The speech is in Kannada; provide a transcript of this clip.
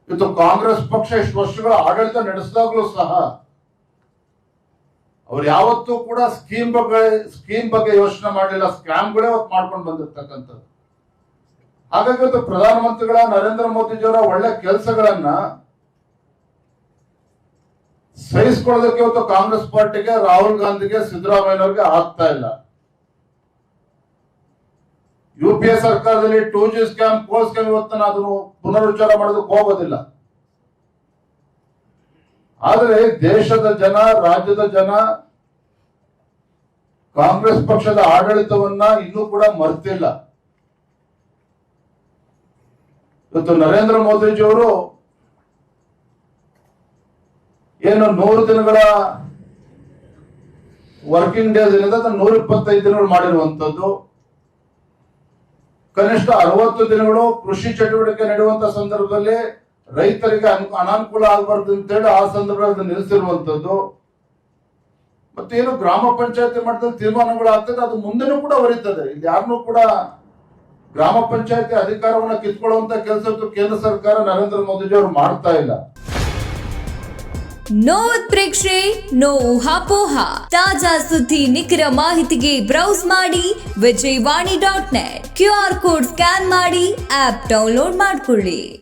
ಇವತ್ತು ಕಾಂಗ್ರೆಸ್ ಪಕ್ಷ ಇಷ್ಟು ವರ್ಷಗಳ ಆಡಳಿತ ನಡೆಸಿದಾಗಲೂ ಸಹ ಅವ್ರು ಯಾವತ್ತೂ ಕೂಡ ಸ್ಕೀಮ್ ಬಗ್ಗೆ ಯೋಚನೆ ಮಾಡಲಿಲ್ಲ, ಸ್ಕ್ಯಾಮ್ಗಳೇ ಅವತ್ತು ಮಾಡ್ಕೊಂಡು ಬಂದಿರ್ತಕ್ಕಂಥದ್ದು. ಹಾಗಾಗಿ ಇವತ್ತು ಪ್ರಧಾನಮಂತ್ರಿಗಳ ನರೇಂದ್ರ ಮೋದಿಜಿಯವರ ಒಳ್ಳೆ ಕೆಲಸಗಳನ್ನ ಸಹಿಸಿಕೊಳ್ಳೋದಕ್ಕೆ ಇವತ್ತು ಕಾಂಗ್ರೆಸ್ ಪಾರ್ಟಿಗೆ, ರಾಹುಲ್ ಗಾಂಧಿಗೆ, ಸಿದ್ದರಾಮಯ್ಯನವ್ರಿಗೆ ಆಗ್ತಾ ಇಲ್ಲ. UPA ಸರ್ಕಾರದಲ್ಲಿ 2G ಸ್ಕ್ಯಾಮ್, 4 ಸ್ಕ್ಯಾಮ್ ಇವತ್ತು ಅದನ್ನು ಪುನರುಚ್ಚಾರ ಮಾಡೋದಕ್ಕೆ ಹೋಗೋದಿಲ್ಲ. ಆದರೆ ದೇಶದ ಜನ, ರಾಜ್ಯದ ಜನ ಕಾಂಗ್ರೆಸ್ ಪಕ್ಷದ ಆಡಳಿತವನ್ನ ಇನ್ನೂ ಕೂಡ ಮರ್ತಿಲ್ಲ. ಇವತ್ತು ನರೇಂದ್ರ ಮೋದಿಜಿಯವರು ಏನು 100 ದಿನಗಳ ವರ್ಕಿಂಗ್ ಡೇಸ್ ಏನಿದೆ 125 ದಿನಗಳು ಮಾಡಿರುವಂತದ್ದು, ಕನಿಷ್ಠ 60 ದಿನಗಳು ಕೃಷಿ ಚಟುವಟಿಕೆ ನಡೆಯುವಂತ ಸಂದರ್ಭದಲ್ಲಿ ರೈತರಿಗೆ ಅನಾನುಕೂಲ ಆಗಬಾರ್ದು ಅಂತೇಳಿ ಆ ಸಂದರ್ಭದಲ್ಲಿ ನಿಲ್ಲಿಸಿರುವಂತದ್ದು, ಮತ್ತೇನು ಗ್ರಾಮ ಪಂಚಾಯತಿ ಮಟ್ಟದಲ್ಲಿ ತೀರ್ಮಾನಗಳು ಆಗ್ತದೆ ಅದು ಮುಂದೆನೂ ಕೂಡ ಹೊರೀತದೆ. ಇಲ್ಲಿ ಯಾರನ್ನೂ ಕೂಡ ಗ್ರಾಮ ಪಂಚಾಯತಿ ಅಧಿಕಾರವನ್ನ ಕಿತ್ಕೊಳ್ಳುವಂತ ಕೆಲಸ ಕೇಂದ್ರ ಸರ್ಕಾರ ನರೇಂದ್ರ ಮೋದಿಜಿ ಅವರು ಮಾಡ್ತಾ ಇಲ್ಲ. ನೋ ಉತ್ಪ್ರೇಕ್ಷೆ, ನೋ ಊಹಾಪೋಹ. ತಾಜಾ ಸುದ್ದಿ, ನಿಖರ ಮಾಹಿತಿಗೆ ಬ್ರೌಸ್ ಮಾಡಿ ವಿಜಯವಾಣಿ.net. QR ಕೋಡ್ ಸ್ಕ್ಯಾನ್ ಮಾಡಿ ಆಪ್ ಡೌನ್ಲೋಡ್ ಮಾಡಿಕೊಳ್ಳಿ.